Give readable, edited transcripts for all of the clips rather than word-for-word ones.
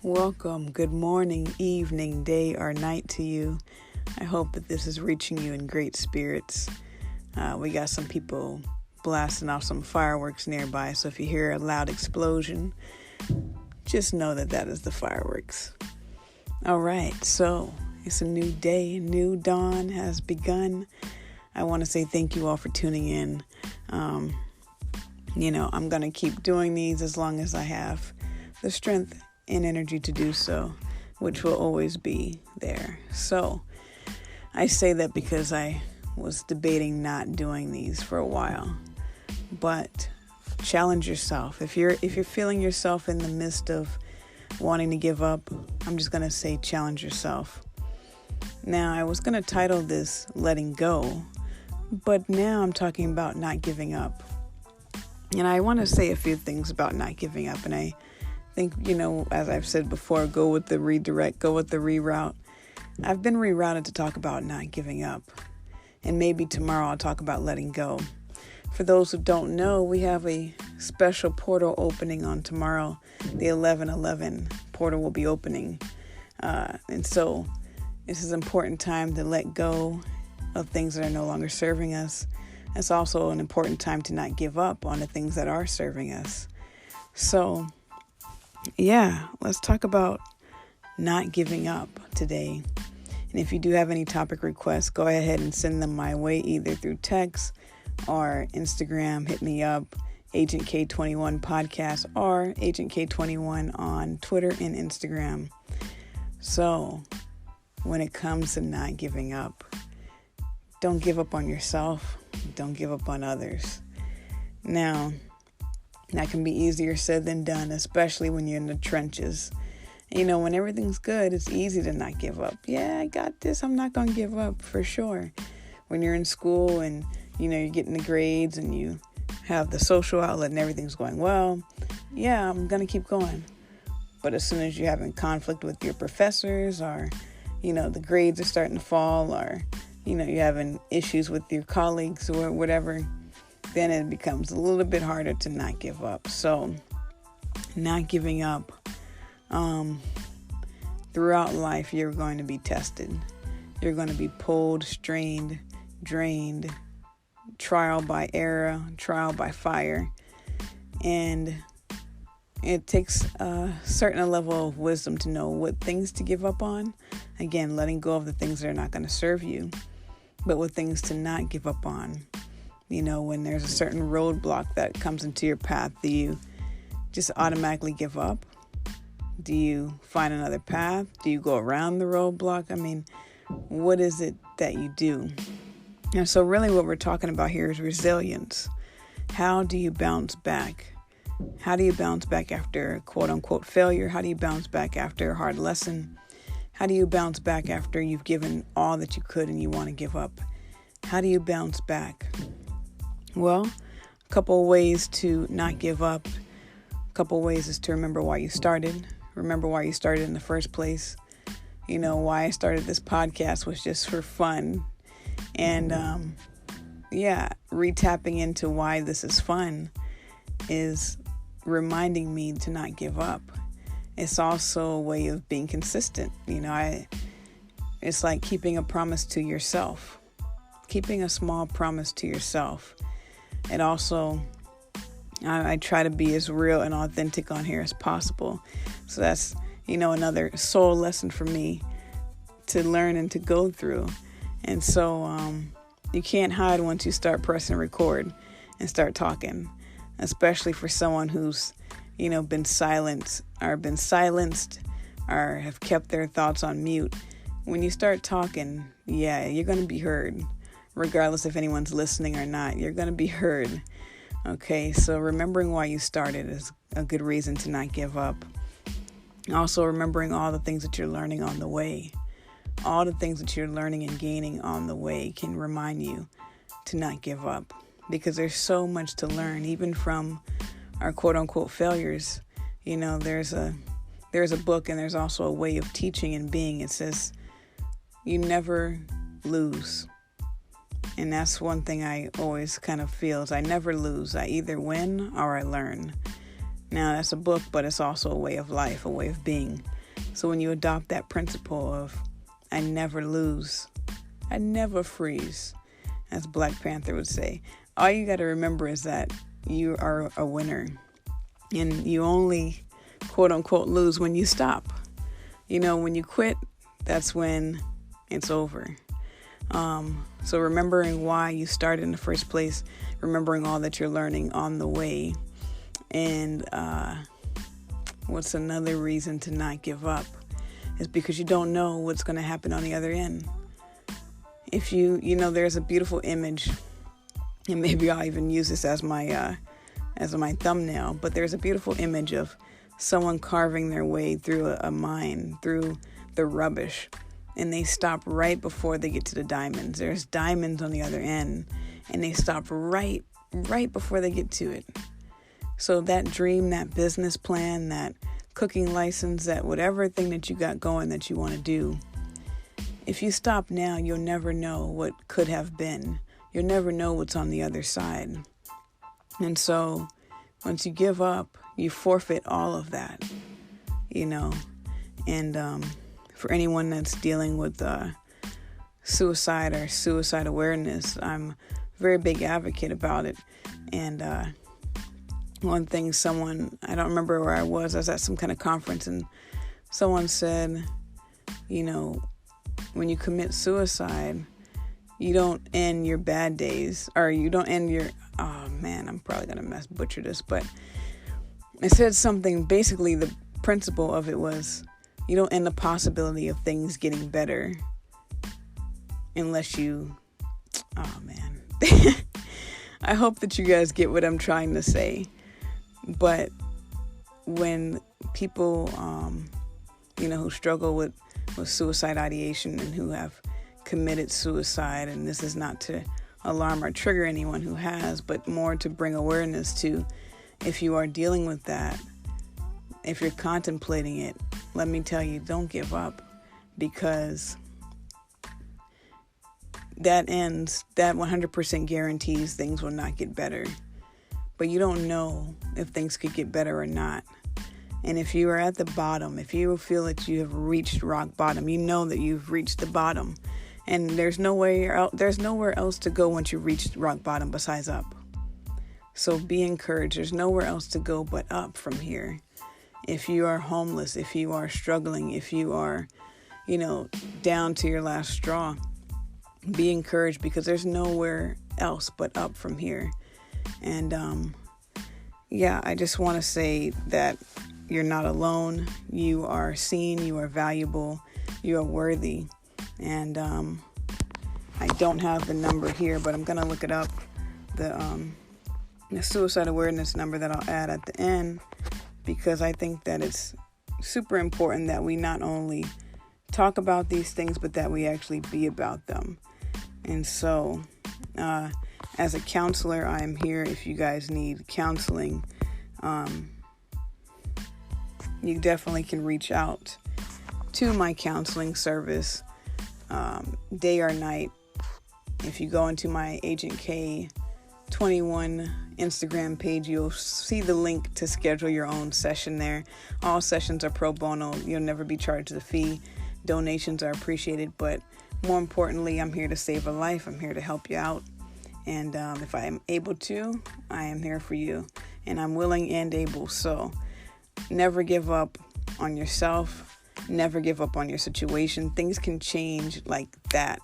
Welcome, good morning, evening, day, or night to you. I hope that this is reaching you in great spirits. We got some people blasting off some fireworks nearby, so if you hear a loud explosion, just know that that is the fireworks. All right, so it's a new day, a new dawn has begun. I want to say thank you all for tuning in. I'm going to keep doing these as long as I have the strength and energy to do so, which will always be there. So I say that because I was debating not doing these for a while, but challenge yourself. If you're feeling yourself in the midst of wanting to give up, I'm just going to say challenge yourself. Now, I was going to title this Letting Go, but now I'm talking about not giving up. And I want to say a few things about not giving up. And I think, as I've said before, go with the redirect, go with the reroute. I've been rerouted to talk about not giving up. And maybe tomorrow I'll talk about letting go. For those who don't know, we have a special portal opening on tomorrow. The 11/11 portal will be opening. And so this is an important time to let go of things that are no longer serving us. It's also an important time to not give up on the things that are serving us. So, let's talk about not giving up today. And if you do have any topic requests, go ahead and send them my way, either through text or Instagram. Hit me up, Agent K21 Podcast, or Agent K21 on Twitter and Instagram. So, when it comes to not giving up, don't give up on yourself. Don't give up on others. Now, that can be easier said than done, especially when you're in the trenches. When everything's good, it's easy to not give up. Yeah, I got this. I'm not going to give up for sure. When you're in school and, you're getting the grades and you have the social outlet and everything's going well, yeah, I'm going to keep going. But as soon as you're having conflict with your professors or, the grades are starting to fall or, you're having issues with your colleagues or whatever, then it becomes a little bit harder to not give up. So not giving up. Throughout life, you're going to be tested. You're going to be pulled, strained, drained, trial by error, trial by fire. And it takes a certain level of wisdom to know what things to give up on. Again, letting go of the things that are not going to serve you, but what things to not give up on. When there's a certain roadblock that comes into your path, do you just automatically give up? Do you find another path? Do you go around the roadblock? What is it that you do? And so really what we're talking about here is resilience. How do you bounce back? How do you bounce back after quote unquote failure? How do you bounce back after a hard lesson? How do you bounce back after you've given all that you could and you want to give up? How do you bounce back? Well, a couple of ways to not give up. A couple of ways is to remember why you started. Remember why you started in the first place. Why I started this podcast was just for fun. And, retapping into why this is fun is reminding me to not give up. It's also a way of being consistent. It's like keeping a promise to yourself, keeping a small promise to yourself. And also, I try to be as real and authentic on here as possible. So that's, another soul lesson for me to learn and to go through. And so you can't hide once you start pressing record and start talking, especially for someone who's, been silenced or have kept their thoughts on mute. When you start talking, you're going to be heard. Regardless if anyone's listening or not, you're going to be heard. Okay, so remembering why you started is a good reason to not give up. Also, remembering all the things that you're learning on the way. All the things that you're learning and gaining on the way can remind you to not give up. Because there's so much to learn, even from our quote-unquote failures. There's a book and there's also a way of teaching and being. It says, you never lose. And that's one thing I always kind of feel is I never lose. I either win or I learn. Now, that's a book, but it's also a way of life, a way of being. So when you adopt that principle of, I never lose, I never freeze, as Black Panther would say, all you got to remember is that you are a winner. And you only, quote unquote, lose when you stop. When you quit, that's when it's over. So remembering why you started in the first place, remembering all that you're learning on the way. And what's another reason to not give up is because you don't know what's going to happen on the other end. If there's a beautiful image, and maybe I'll even use this as my thumbnail, but there's a beautiful image of someone carving their way through a mine, through the rubbish, and they stop right before they get to the diamonds. There's diamonds on the other end, and they stop right before they get to it. So that dream, that business plan, that cooking license, that whatever thing that you got going that you want to do, if you stop now, you'll never know what could have been. You'll never know what's on the other side. And so once you give up, you forfeit all of that, And for anyone that's dealing with suicide or suicide awareness, I'm a very big advocate about it. And one thing I don't remember where I was at some kind of conference, and someone said, when you commit suicide, you don't end your bad days, or you don't end your, oh man, I'm probably going to butcher this, but it said something, basically the principle of it was, you don't end the possibility of things getting better unless you, oh man. I hope that you guys get what I'm trying to say. But when people, who struggle with suicide ideation and who have committed suicide, and this is not to alarm or trigger anyone who has, but more to bring awareness to, if you are dealing with that, if you're contemplating it, let me tell you, don't give up, because that 100% guarantees things will not get better. But you don't know if things could get better or not. And if you are at the bottom, if you feel that you have reached rock bottom, you know that you've reached the bottom. And there's nowhere else to go once you reach rock bottom besides up. So be encouraged. There's nowhere else to go but up from here. If you are homeless, if you are struggling, if you are, down to your last straw, be encouraged, because there's nowhere else but up from here. And I just want to say that you're not alone. You are seen. You are valuable. You are worthy. And I don't have the number here, but I'm going to look it up. The suicide awareness number that I'll add at the end, because I think that it's super important that we not only talk about these things, but that we actually be about them. And so, as a counselor, I am here if you guys need counseling. You definitely can reach out to my counseling service, day or night. If you go into my Agent K21 Instagram page, you'll see the link to schedule your own session there. All sessions are pro bono. You'll never be charged a fee. Donations are appreciated, but more importantly, I'm here to save a life. I'm here to help you out. And if I am able to, I am here for you. And I'm willing and able. So never give up on yourself. Never give up on your situation. Things can change like that.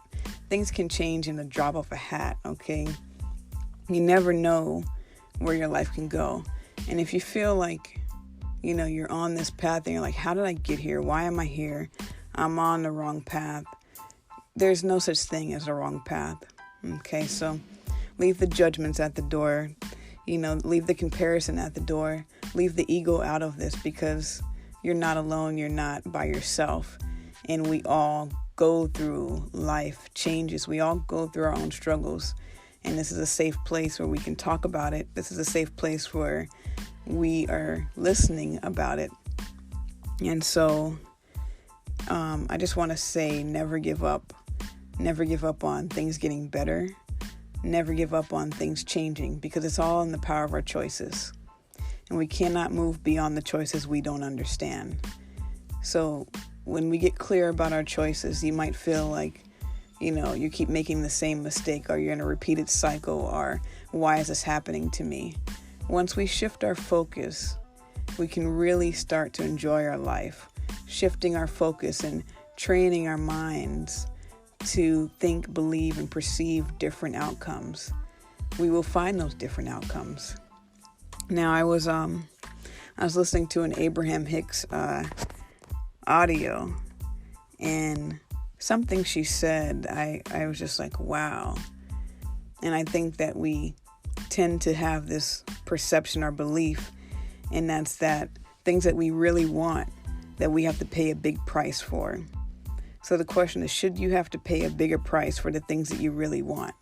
Things can change in the drop of a hat, okay? You never know where your life can go. And if you feel like, you're on this path and you're like, how did I get here? Why am I here? I'm on the wrong path. There's no such thing as a wrong path, okay? So leave the judgments at the door. Leave the comparison at the door. Leave the ego out of this, because you're not alone. You're not by yourself. And we all go through life changes. We all go through our own struggles. And this is a safe place where we can talk about it. This is a safe place where we are listening about it. And so I just want to say, never give up. Never give up on things getting better. Never give up on things changing, because it's all in the power of our choices. And we cannot move beyond the choices we don't understand. So when we get clear about our choices, you might feel like, you keep making the same mistake, or you're in a repeated cycle, or why is this happening to me? Once we shift our focus, we can really start to enjoy our life, shifting our focus and training our minds to think, believe, and perceive different outcomes. We will find those different outcomes. Now, I was listening to an Abraham Hicks audio, and something she said, I was just like, wow. And I think that we tend to have this perception or belief, and that's that things that we really want, that we have to pay a big price for. So the question is, should you have to pay a bigger price for the things that you really want?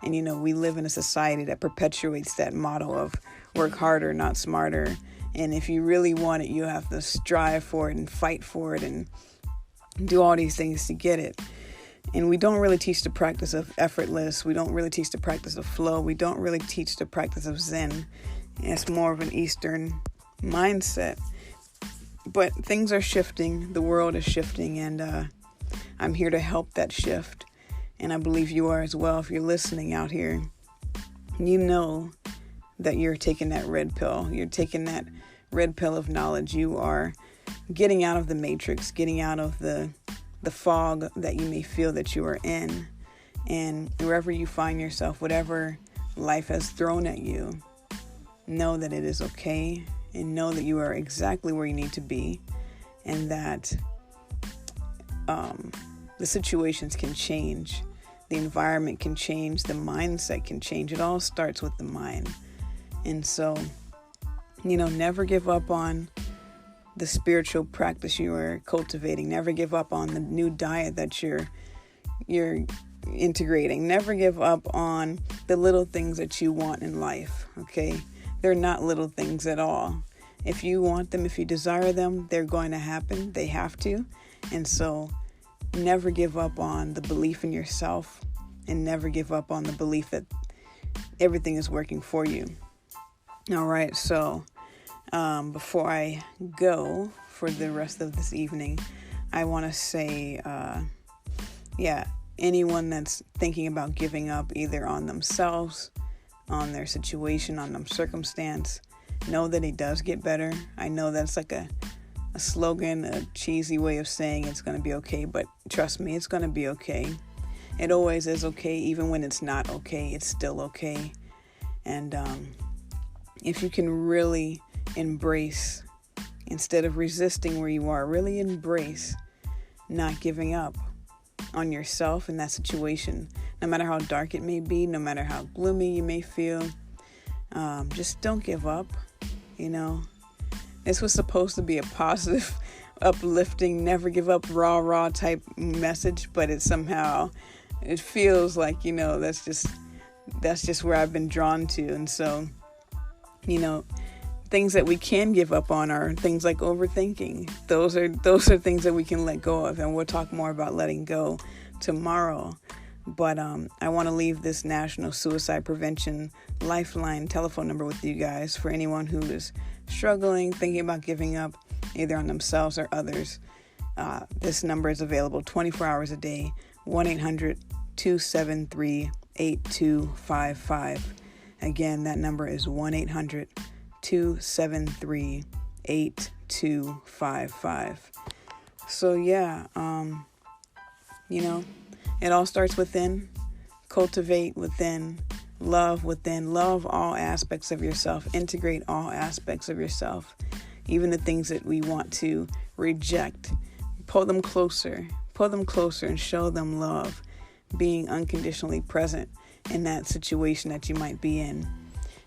And, we live in a society that perpetuates that motto of work harder, not smarter. And if you really want it, you have to strive for it and fight for it and do all these things to get it. And we don't really teach the practice of effortless. We don't really teach the practice of flow. We don't really teach the practice of Zen. It's more of an Eastern mindset. But things are shifting. The world is shifting. And I'm here to help that shift. And I believe you are as well. If you're listening out here, you know that you're taking that red pill. You're taking that red pill of knowledge. You are getting out of the matrix, getting out of the fog that you may feel that you are in. And wherever you find yourself, whatever life has thrown at you, know that it is okay, and know that you are exactly where you need to be, and that the situations can change, the environment can change, the mindset can change. It all starts with the mind. And so, never give up on the spiritual practice you are cultivating. Never give up on the new diet that you're integrating. Never give up on the little things that you want in life, okay? They're not little things at all. If you want them, if you desire them, they're going to happen. They have to. And so never give up on the belief in yourself, and never give up on the belief that everything is working for you. All right, so before I go for the rest of this evening, I want to say, anyone that's thinking about giving up either on themselves, on their situation, on their circumstance, know that it does get better. I know that's like a slogan, a cheesy way of saying it's going to be okay, but trust me, it's going to be okay. It always is okay. Even when it's not okay, it's still okay. And if you can really embrace, instead of resisting where you are, really embrace not giving up on yourself in that situation, no matter how dark it may be, no matter how gloomy you may feel, just don't give up. This was supposed to be a positive, uplifting, never give up, rah type message, but it feels like, that's just where I've been drawn to. And so, things that we can give up on are things like overthinking. Those are things that we can let go of, and we'll talk more about letting go tomorrow. But I want to leave this National Suicide Prevention Lifeline telephone number with you guys for anyone who is struggling, thinking about giving up, either on themselves or others. This number is available 24 hours a day, 1-800-273-8255. Again, that number is 1-800-273-8255. So it all starts within. Cultivate within. Love within. Love all aspects of yourself. Integrate all aspects of yourself. Even the things that we want to reject. Pull them closer and show them love. Being unconditionally present in that situation that you might be in.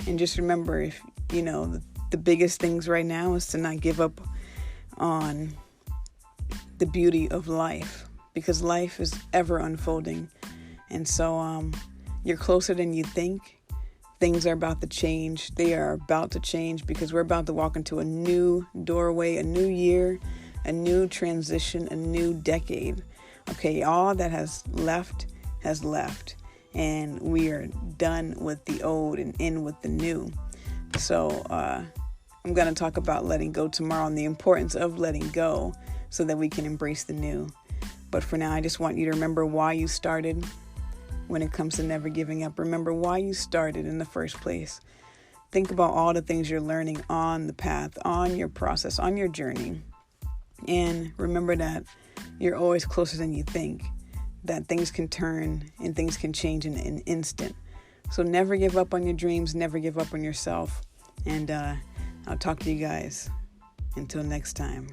And just remember, if the biggest things right now is to not give up on the beauty of life, because life is ever unfolding. And so you're closer than you think. Things are about to change. They are about to change because we're about to walk into a new doorway, a new year, a new transition, a new decade. Okay, all that has left. And we are done with the old and in with the new. So I'm going to talk about letting go tomorrow and the importance of letting go so that we can embrace the new. But for now, I just want you to remember why you started when it comes to never giving up. Remember why you started in the first place. Think about all the things you're learning on the path, on your process, on your journey. And remember that you're always closer than you think, that things can turn and things can change in an instant. So never give up on your dreams, never give up on yourself. And I'll talk to you guys until next time.